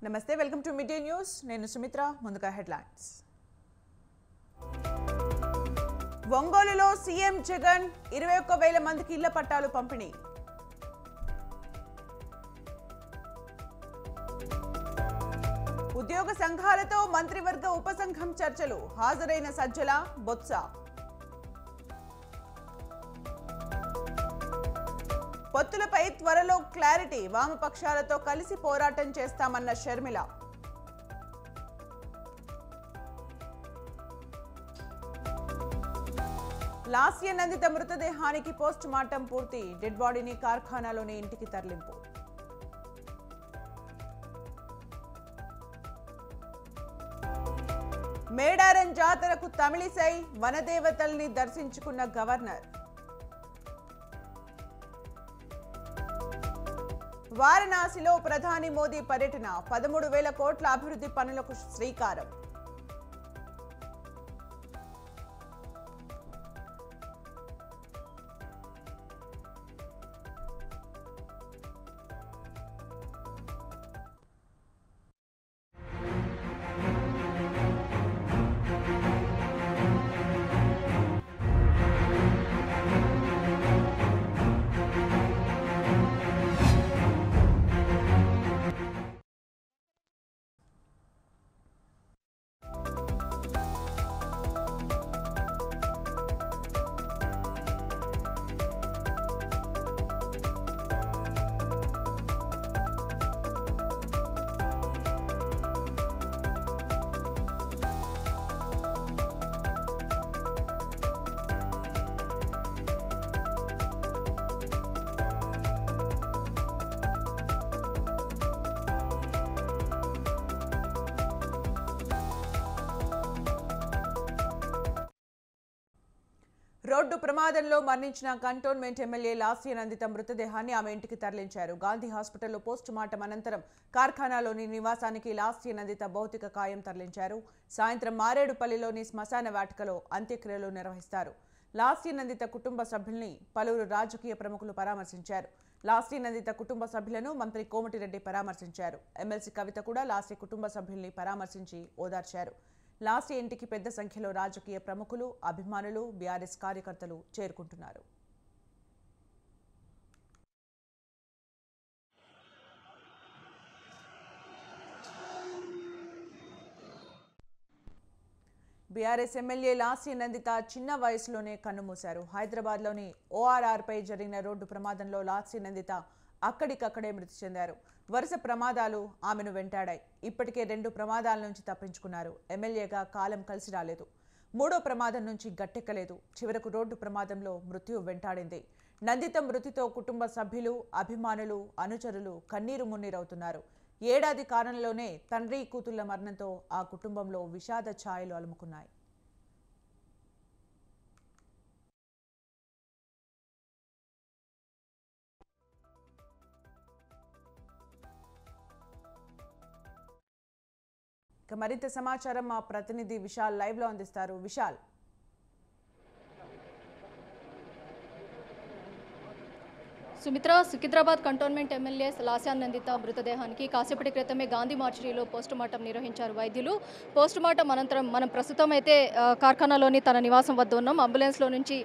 నమస్తే welcome to mid day news నేను సుమిత్ర ముందుగా హెడ్లైన్స్ ఒంగోలులో సీఎం జగన్ 21,000 మందికి ఇళ్ల పట్టాలు పంపిణీ ఉద్యోగ సంఘాలతో మంత్రివర్గ ఉపసంఘం చర్చలు హాజరైన సజ్జల బొత్స పొత్తులపై త్వరలో క్లారిటీ వామపక్షాలతో కలిసి పోరాటం చేస్తామన్న షర్మిల లాస్య నందిత మృతదేహానికి పోస్ట్ మార్టం పూర్తి డెడ్ బాడీని కార్ఖానాలోని ఇంటికి తరలింపు మేడారం జాతరకు తమిళిసై వనదేవతల్ని దర్శించుకున్న గవర్నర్ వారణాసిలో ప్రధాని మోదీ పర్యటన 13,000 కోట్ల అభివృద్ధి పనులకు శ్రీకారం రోడ్డు ప్రమాదంలో మరణించిన కంటోన్మెంట్ ఎమ్మెల్యే లాస్య నందిత మృతదేహాన్ని ఆమె ఇంటికి తరలించారు. గాంధీ హాస్పిటల్లో పోస్ట్ మార్టం అనంతరం కార్ఖానాలోని నివాసానికి లాస్య నందిత భౌతిక కాయం తరలించారు. సాయంత్రం మారేడుపల్లిలోని శ్మశాన వాటికలో అంత్యక్రియలు నిర్వహిస్తారు. లాస్య నందిత కుటుంబ సభ్యుల్ని పలువురు రాజకీయ ప్రముఖులు పరామర్శించారు. లాస్య నందిత కుటుంబ సభ్యులను మంత్రి కోమటిరెడ్డి పరామర్శించారు. ఎమ్మెల్సీ కవిత కూడా లాస్య కుటుంబ సభ్యుల్ని పరామర్శించి ఓదార్చారు. లాస్య ఇంటికి పెద్ద సంఖ్యలో రాజకీయ ప్రముఖులు, అభిమానులు, బీఆర్ఎస్ కార్యకర్తలు చేరుకుంటున్నారు. బీఆర్ఎస్ ఎమ్మెల్యే లాస్య నందిత చిన్న వయసులోనే కన్నుమూశారు. హైదరాబాద్లోని ఓఆర్ఆర్పై జరిగిన రోడ్డు ప్రమాదంలో లాస్య నందిత అక్కడికక్కడే మృతి చెందారు. వరుస ప్రమాదాలు ఆమెను వెంటాడాయి. ఇప్పటికే 2 ప్రమాదాల నుంచి తప్పించుకున్నారు. ఎమ్మెల్యేగా కాలం కలిసి రాలేదు. 3వ ప్రమాదం నుంచి గట్టెక్కలేదు. చివరకు రోడ్డు ప్రమాదంలో మృత్యు వెంటాడింది. నందిత మృతితో కుటుంబ సభ్యులు, అభిమానులు, అనుచరులు కన్నీరు మున్నీరవుతున్నారు. ఏడాది కాలంలోనే తండ్రి కూతుళ్ల మరణంతో ఆ కుటుంబంలో విషాద ఛాయలు అలుముకున్నాయి. మరింత సమాచారం మా ప్రతినిధి విశాల్ లైవ్ లో అందిస్తారు. విశాల్, సుమిత్ర, సికింద్రాబాద్ కంటోన్మెంట్ ఎమ్మెల్యే లాస్య నందిత మృతదేహానికి కాసేపటి క్రితమే గాంధీ మార్చురీలో పోస్టుమార్టం నిర్వహించారు వైద్యులు. పోస్టుమార్టం అనంతరం మనం ప్రస్తుతం అయితే కార్ఖానాలోని తన నివాసం వద్ద ఉన్నాం. అంబులెన్స్లో నుంచి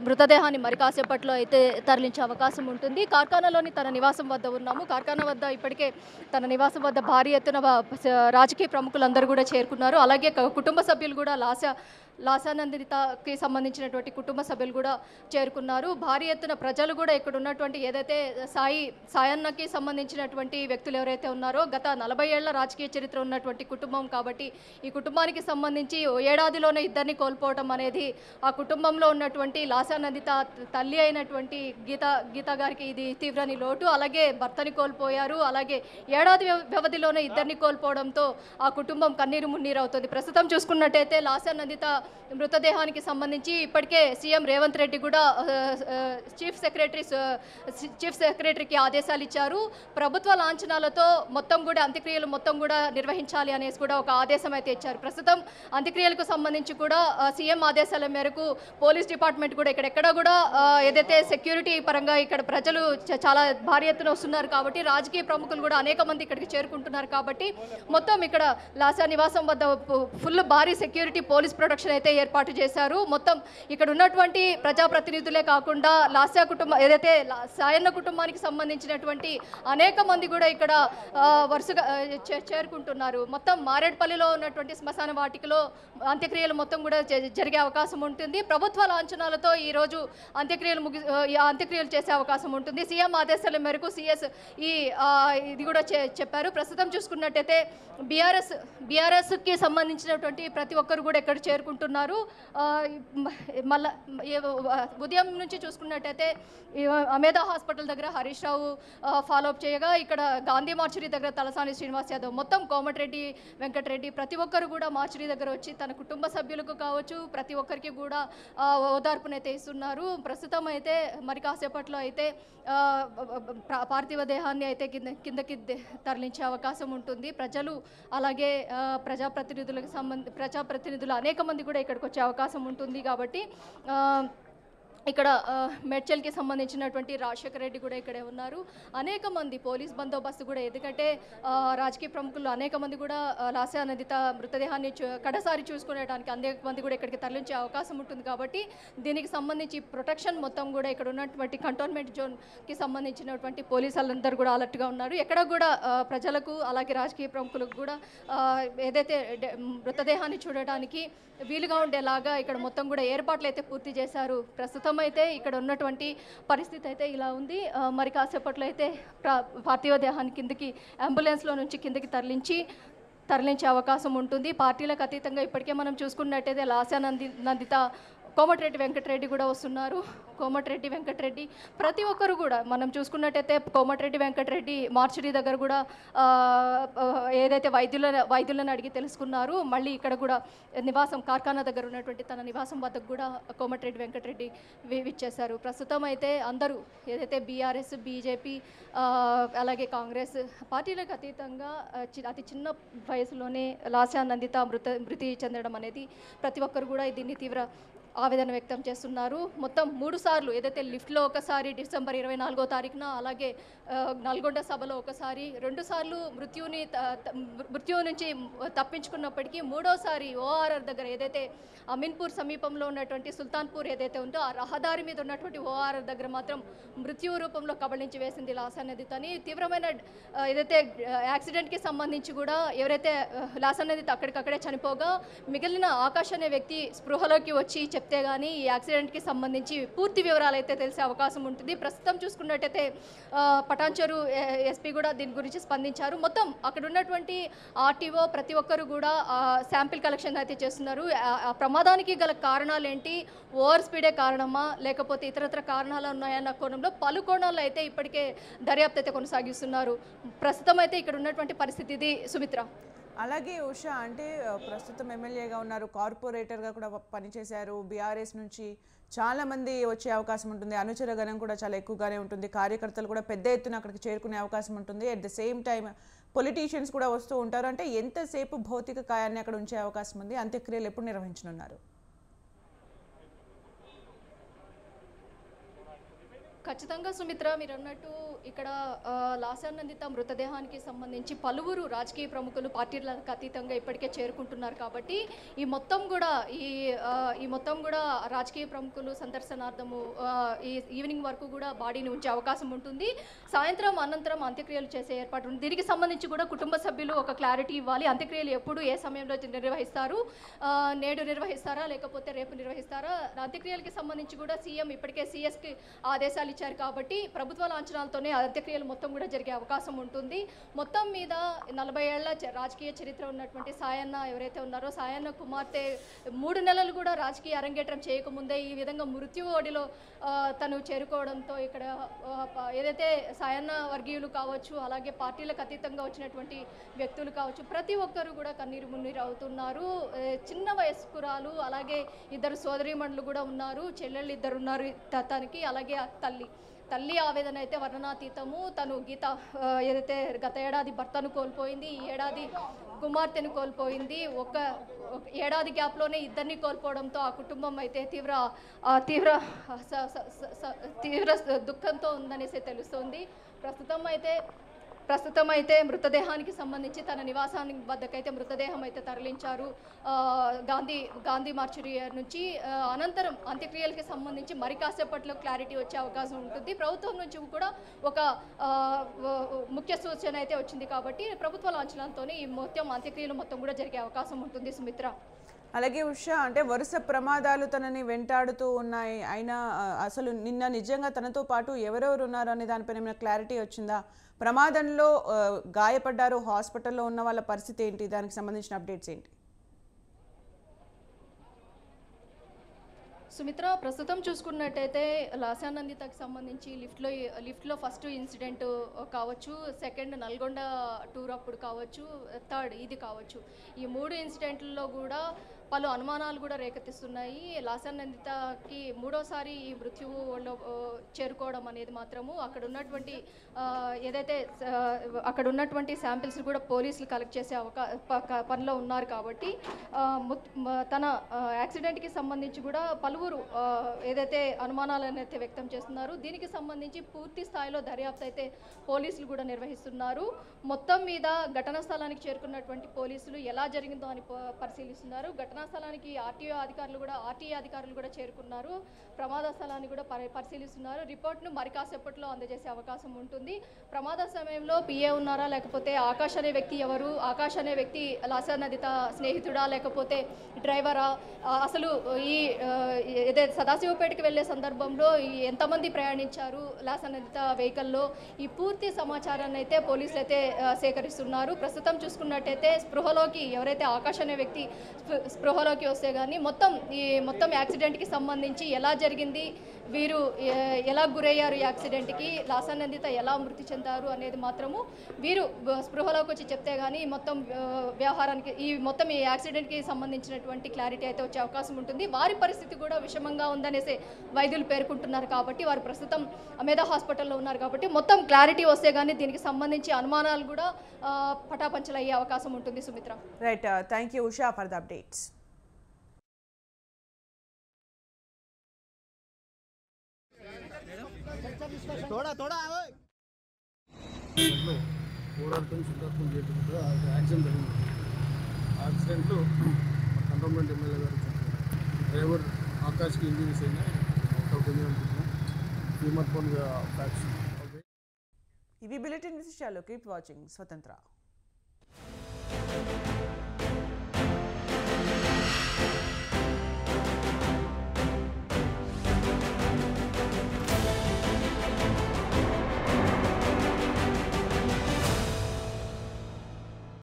మృతదేహాన్ని మరి కాసేపట్లో అయితే తరలించే అవకాశం ఉంటుంది. కార్ఖానాలోని తన నివాసం వద్ద ఉన్నాము. కార్ఖానా వద్ద ఇప్పటికే తన నివాసం వద్ద భారీ ఎత్తున రాజకీయ ప్రముఖులందరూ కూడా చేరుకున్నారు. అలాగే కుటుంబ సభ్యులు కూడా లాస్య నందితకి సంబంధించినటువంటి కుటుంబ సభ్యులు కూడా చేరుకున్నారు. భారీ ఎత్తున ప్రజలు కూడా ఇక్కడ ఉన్నటువంటి ఏదైతే సాయన్నకి సంబంధించినటువంటి వ్యక్తులు ఎవరైతే ఉన్నారో గత 40 ఏళ్ల రాజకీయ చరిత్ర ఉన్నటువంటి కుటుంబం కాబట్టి ఈ కుటుంబానికి సంబంధించి ఏడాదిలోనే ఇద్దరిని కోల్పోవడం అనేది ఆ కుటుంబంలో ఉన్నటువంటి లాస్య నందిత తల్లి అయినటువంటి గీత గారికి ఇది తీవ్రని లోటు. అలాగే భర్తని కోల్పోయారు. అలాగే ఏడాది వ్యవధిలోనే ఇద్దరిని కోల్పోవడంతో ఆ కుటుంబం కన్నీరు మున్నీరు అవుతుంది. ప్రస్తుతం చూసుకున్నట్టయితే లాస్య నందిత మృతదేహానికి సంబంధించి ఇప్పటికే సీఎం రేవంత్ రెడ్డి కూడా చీఫ్ సెక్రటరీకి ఆదేశాలు ఇచ్చారు. ప్రభుత్వ లాంఛనాలతో మొత్తం కూడా అంత్యక్రియలు మొత్తం కూడా నిర్వహించాలి అనేసి కూడా ఒక ఆదేశం అయితే ఇచ్చారు. ప్రస్తుతం అంత్యక్రియలకు సంబంధించి కూడా సీఎం ఆదేశాల మేరకు పోలీస్ డిపార్ట్మెంట్ కూడా ఇక్కడెక్కడ కూడా ఏదైతే సెక్యూరిటీ పరంగా ఇక్కడ ప్రజలు చాలా భారీ ఎత్తున వస్తున్నారు కాబట్టి రాజకీయ ప్రముఖులు కూడా అనేక మంది ఇక్కడికి చేరుకుంటున్నారు కాబట్టి మొత్తం ఇక్కడ లాస్యా నివాసం వద్ద ఫుల్ భారీ సెక్యూరిటీ పోలీస్ ప్రొటెక్షన్ అయితే ఏర్పాటు చేశారు. మొత్తం ఇక్కడ ఉన్నటువంటి ప్రజాప్రతినిధులే కాకుండా లాస్యా కుటుంబం ఏదైతే సాయన్న కుటుంబానికి సంబంధించినటువంటి అనేక మంది కూడా ఇక్కడ వరుసగా చేరుకుంటున్నారు. మొత్తం మారేడ్పల్లిలో ఉన్నటువంటి శ్మశాన వాటికలో అంత్యక్రియలు మొత్తం కూడా జరిగే అవకాశం ఉంటుంది. ప్రభుత్వ లాంఛనాలతో ఈరోజు అంత్యక్రియలు చేసే అవకాశం ఉంటుంది. సీఎం ఆదేశాల మేరకు సిఎస్ ఇది కూడా చెప్పారు. ప్రస్తుతం చూసుకున్నట్టయితే బీఆర్ఎస్కి సంబంధించినటువంటి ప్రతి ఒక్కరు కూడా ఇక్కడ చేరుకుంటున్నారు. మళ్ళా ఉదయం నుంచి చూసుకున్నట్టయితే అమేధా హాస్పిటల్ దగ్గర హరీష్ రావు ఫాలోఅప్ చేయగా ఇక్కడ గాంధీ మార్చురీ దగ్గర తలసాని శ్రీనివాస్ యాదవ్ మొత్తం కోమటిరెడ్డి వెంకటరెడ్డి ప్రతి ఒక్కరు కూడా మార్చురీ దగ్గర వచ్చి తన కుటుంబ సభ్యులకు కావచ్చు ప్రతి ఒక్కరికి కూడా ఓదార్పునైతే ఇస్తున్నారు. ప్రస్తుతం అయితే మరి కాసేపట్లో అయితే పార్థివ దేహాన్ని అయితే కిందకి తరలించే అవకాశం ఉంటుంది. ప్రజలు అలాగే ప్రజాప్రతినిధులు అనేక మంది కూడా ఇక్కడికి వచ్చే అవకాశం ఉంటుంది. కాబట్టి ఇక్కడ మేడ్చల్కి సంబంధించినటువంటి రాజశేఖర రెడ్డి కూడా ఇక్కడే ఉన్నారు. అనేక మంది పోలీస్ బందోబస్తు కూడా ఎందుకంటే రాజకీయ ప్రముఖులు అనేక మంది కూడా లాస్యా నందిత మృతదేహాన్ని కడసారి చూసుకునేటానికి అనేక మంది కూడా ఇక్కడికి తరలించే అవకాశం ఉంటుంది. కాబట్టి దీనికి సంబంధించి ప్రొటెక్షన్ మొత్తం కూడా ఇక్కడ ఉన్నటువంటి కంటోన్మెంట్ జోన్కి సంబంధించినటువంటి పోలీసులందరూ కూడా అలర్ట్గా ఉన్నారు. ఎక్కడ కూడా ప్రజలకు అలాగే రాజకీయ ప్రముఖులకు కూడా ఏదైతే మృతదేహాన్ని చూడటానికి వీలుగా ఉండేలాగా ఇక్కడ మొత్తం కూడా ఏర్పాట్లు అయితే పూర్తి చేశారు. ప్రస్తుతం అయితే ఇక్కడ ఉన్నటువంటి పరిస్థితి అయితే ఇలా ఉంది. మరి కాసేపట్లో అయితే పార్థివ దేహాన్ని కిందకి అంబులెన్స్లో నుంచి కిందకి తరలించే అవకాశం ఉంటుంది. పార్టీలకు అతీతంగా ఇప్పటికే మనం చూసుకున్నట్టయితే లాస్యా నందిత కోమటిరెడ్డి వెంకటరెడ్డి కూడా వస్తున్నారు. కోమటిరెడ్డి వెంకటరెడ్డి ప్రతి ఒక్కరు కూడా మనం చూసుకున్నట్టయితే కోమటిరెడ్డి వెంకటరెడ్డి మార్చురీ దగ్గర కూడా ఏదైతే వైద్యులను అడిగి తెలుసుకున్నారు. మళ్ళీ ఇక్కడ కూడా నివాసం కార్ఖానా దగ్గర ఉన్నటువంటి తన నివాసం వద్దకు కూడా కోమటిరెడ్డి వెంకటరెడ్డి విచ్చేశారు. ప్రస్తుతం అయితే అందరూ ఏదైతే బీఆర్ఎస్ బీజేపీ అలాగే కాంగ్రెస్ పార్టీలకు అతీతంగా అతి చిన్న వయసులోనే లాస్యా నందిత మృతి చెందడం అనేది ప్రతి ఒక్కరు కూడా దీన్ని తీవ్ర ఆవేదన వ్యక్తం చేస్తున్నారు. మొత్తం 3 సార్లు ఏదైతే లిఫ్ట్లో ఒకసారి డిసెంబర్ 24వ తారీఖున అలాగే నల్గొండ సభలో ఒకసారి 2 సార్లు మృత్యు నుంచి తప్పించుకున్నప్పటికీ 3వసారి ఓఆర్ఆర్ దగ్గర ఏదైతే అమీన్పూర్ సమీపంలో ఉన్నటువంటి సుల్తాన్పూర్ ఏదైతే ఉందో ఆ రహదారి మీద ఉన్నటువంటి ఓఆర్ఆర్ దగ్గర మాత్రం మృత్యు రూపంలో కబళించి వేసింది లాస్యా నందితని. తీవ్రమైన ఏదైతే యాక్సిడెంట్కి సంబంధించి కూడా ఎవరైతే లాస్యా నందిత అక్కడికక్కడే చనిపోగా మిగిలిన ఆకాష్ అనే వ్యక్తి స్పృహలోకి వచ్చి చెప్తే కానీ ఈ యాక్సిడెంట్కి సంబంధించి పూర్తి వివరాలు అయితే తెలిసే అవకాశం ఉంటుంది. ప్రస్తుతం చూసుకున్నట్టయితే పటాన్చెరు ఎస్పీ కూడా దీని గురించి స్పందించారు. మొత్తం అక్కడ ఉన్నటువంటి ఆర్టీఓ ప్రతి ఒక్కరు కూడా శాంపిల్ కలెక్షన్ అయితే చేస్తున్నారు. ప్రమాదానికి గల కారణాలు ఏంటి, ఓవర్ స్పీడే కారణమా లేకపోతే ఇతరత్ర కారణాలు ఉన్నాయన్న కోణంలో పలు కోణాల్లో అయితే ఇప్పటికే దర్యాప్తు అయితే కొనసాగిస్తున్నారు. ప్రస్తుతం అయితే ఇక్కడ ఉన్నటువంటి పరిస్థితి ఇది. సుమిత్ర అలాగే ఉషా అంటే ప్రస్తుతం ఎమ్మెల్యేగా ఉన్నారు, కార్పొరేటర్గా కూడా పనిచేశారు. బీఆర్ఎస్ నుంచి చాలా మంది వచ్చే అవకాశం ఉంటుంది, అనుచర గణం కూడా చాలా ఎక్కువగానే ఉంటుంది, కార్యకర్తలు కూడా పెద్ద ఎత్తున అక్కడికి చేరుకునే అవకాశం ఉంటుంది. At the same time politicians కూడా వస్తూ ఉంటారు. అంటే ఎంతసేపు భౌతిక కాయాన్ని అక్కడ ఉంచే అవకాశం ఉంది? అంత్యక్రియలు ఎప్పుడు నిర్వహించనున్నారు? ఖచ్చితంగా సుమిత్ర, మీరు అన్నట్టు ఇక్కడ లాస్యా నందిత మృతదేహానికి సంబంధించి పలువురు రాజకీయ ప్రముఖులు పార్టీలకు అతీతంగా ఇప్పటికే చేరుకుంటున్నారు. కాబట్టి ఈ మొత్తం కూడా రాజకీయ ప్రముఖులు సందర్శనార్థము ఈ ఈవినింగ్ వరకు కూడా బాడీని ఉంచే అవకాశం ఉంటుంది. సాయంత్రం అనంతరం అంత్యక్రియలు చేసే ఏర్పాటు ఉంది. దీనికి సంబంధించి కూడా కుటుంబ సభ్యులు ఒక క్లారిటీ ఇవ్వాలి. అంత్యక్రియలు ఎప్పుడు ఏ సమయంలో నిర్వహిస్తారు, నేడు నిర్వహిస్తారా లేకపోతే రేపు నిర్వహిస్తారా? అంత్యక్రియలకి సంబంధించి కూడా సీఎం ఇప్పటికే సిఎస్కి ఆదేశాలు ఇచ్చారు కాబట్టి ప్రభుత్వ లాంఛనాలతోనే అంత్యక్రియలు మొత్తం కూడా జరిగే అవకాశం ఉంటుంది. మొత్తం మీద 40 ఏళ్ల రాజకీయ చరిత్ర ఉన్నటువంటి సాయన్న ఎవరైతే ఉన్నారో సాయన్న కుమార్తె 3 నెలలు కూడా రాజకీయ అరంగేట్రం చేయకముందే ఈ విధంగా మృత్యు ఓడిలో తను చేరుకోవడంతో ఇక్కడ ఏదైతే సాయన్న వర్గీయులు కావచ్చు, అలాగే పార్టీలకు అతీతంగా వచ్చినటువంటి వ్యక్తులు కావచ్చు, ప్రతి ఒక్కరు కూడా కన్నీరు మున్నీరు అవుతున్నారు. చిన్న వయస్కురాలు, అలాగే 2 సోదరీమణులు కూడా ఉన్నారు, చెల్లెళ్ళు 2 ఉన్నారు తనకి, అలాగే తల్లి ఆవేదన అయితే వర్ణనాతీతము. తను ఏదైతే గత ఏడాది భర్తను కోల్పోయింది, ఈ ఏడాది కుమార్తెను కోల్పోయింది. ఒక ఏడాది గ్యాప్లోనే 2ని కోల్పోవడంతో ఆ కుటుంబం అయితే తీవ్ర దుఃఖంతో ఉందనేసి తెలుస్తోంది. ప్రస్తుతం అయితే మృతదేహానికి సంబంధించి తన నివాసానికి వద్దకైతే మృతదేహం అయితే తరలించారు గాంధీ మార్చురీ నుంచి. అనంతరం అంత్యక్రియలకి సంబంధించి మరి కాసేపట్లో క్లారిటీ వచ్చే అవకాశం ఉంటుంది. ప్రభుత్వం నుంచి కూడా ఒక ముఖ్య సూచన అయితే వచ్చింది కాబట్టి ప్రభుత్వ లాంఛనాలతోనే ఈ అంత్యక్రియలు మొత్తం కూడా జరిగే అవకాశం ఉంటుంది. సుమిత్ర, అలాగే ఉషా, అంటే వరుస ప్రమాదాలు తనని వెంటాడుతూ ఉన్నాయి. అయినా అసలు నిన్న నిజంగా తనతో పాటు ఎవరెవరు ఉన్నారు అనే దానిపైన ఏమైనా క్లారిటీ వచ్చిందా? ప్రమాదంలో గాయపడ్డారు, హాస్పిటల్లో ఉన్న వాళ్ళ పరిస్థితి ఏంటి? దానికి సంబంధించిన అప్డేట్స్ ఏంటి? సుమిత్ర, ప్రస్తుతం చూసుకున్నట్టయితే లాస్యానందితకి సంబంధించి లిఫ్ట్లో ఫస్ట్ ఇన్సిడెంట్ కావచ్చు, సెకండ్ నల్గొండ టూర్ అప్పుడు కావచ్చు, థర్డ్ ఇది కావచ్చు, ఈ 3 ఇన్సిడెంట్లలో కూడా పలు అనుమానాలు కూడా రేకెత్తిస్తున్నాయి. లాస్యానందితకి 3వసారి ఈ మృత్యువులో చేరుకోవడం అనేది మాత్రము అక్కడ ఉన్నటువంటి శాంపిల్స్ కూడా పోలీసులు కలెక్ట్ చేసే పనిలో ఉన్నారు కాబట్టి తన యాక్సిడెంట్కి సంబంధించి కూడా పలువురు ఏదైతే అనుమానాలను అయితే వ్యక్తం చేస్తున్నారు. దీనికి సంబంధించి పూర్తి స్థాయిలో దర్యాప్తు అయితే పోలీసులు కూడా నిర్వహిస్తున్నారు. మొత్తం మీద ఘటనా స్థలానికి చేరుకున్నటువంటి పోలీసులు ఎలా జరిగిందో అని పరిశీలిస్తున్నారు. ఘటనా స్థలానికి ఆర్టీఏ అధికారులు కూడా చేరుకున్నారు. ప్రమాద స్థలాన్ని కూడా పరిశీలిస్తున్నారు. రిపోర్ట్ను మరి కాసేపట్లో అందజేసే అవకాశం ఉంటుంది. ప్రమాద సమయంలో పిఏ ఉన్నారా, లేకపోతే ఆకాష్ అనే వ్యక్తి ఎవరు, ఆకాష్ అనే వ్యక్తి లాస్యానందిత స్నేహితుడా, లేకపోతే డ్రైవరా, అసలు ఈ ఏదైతే సదాశివపేటకి వెళ్ళే సందర్భంలో ఎంతమంది ప్రయాణించారు లాస్యానందిత వెహికల్లో, ఈ పూర్తి సమాచారాన్ని అయితే పోలీసులు అయితే సేకరిస్తున్నారు. ప్రస్తుతం చూసుకున్నట్టయితే ఎవరైతే ఆకాష్ అనే వ్యక్తి స్పృహలోకి వస్తే కానీ మొత్తం యాక్సిడెంట్కి సంబంధించి ఎలా జరిగింది, వీరు ఎలా గురయ్యారు, యాక్సిడెంట్కి లాస్యానందిత ఎలా మృతి చెందారు అనేది మాత్రము వీరు స్పృహలోకి వచ్చి చెప్తే కానీ మొత్తం వ్యవహారానికి ఈ యాక్సిడెంట్కి సంబంధించినటువంటి క్లారిటీ అయితే వచ్చే అవకాశం ఉంటుంది. వారి పరిస్థితి కూడా విషమంగా ఉందనేసి వైద్యులు పేర్కొంటున్నారు కాబట్టి వారు ప్రస్తుతం అమేధా హాస్పిటల్లో ఉన్నారు కాబట్టి మొత్తం క్లారిటీ వస్తే కానీ దీనికి సంబంధించి అనుమానాలు కూడా పటాపంచలు అయ్యే అవకాశం ఉంటుంది. Sumitra, right, thank you Usha for the updates. యాక్సిడెంట్లో కంటోన్మెంట్ ఎమ్మెల్యే గారు డ్రైవర్ ఆకాష్కి ఇంజరీస్ అయినాయి. ఇవి బులెటిన్ విశేషాలు. కీప్ వాచింగ్ స్వతంత్ర.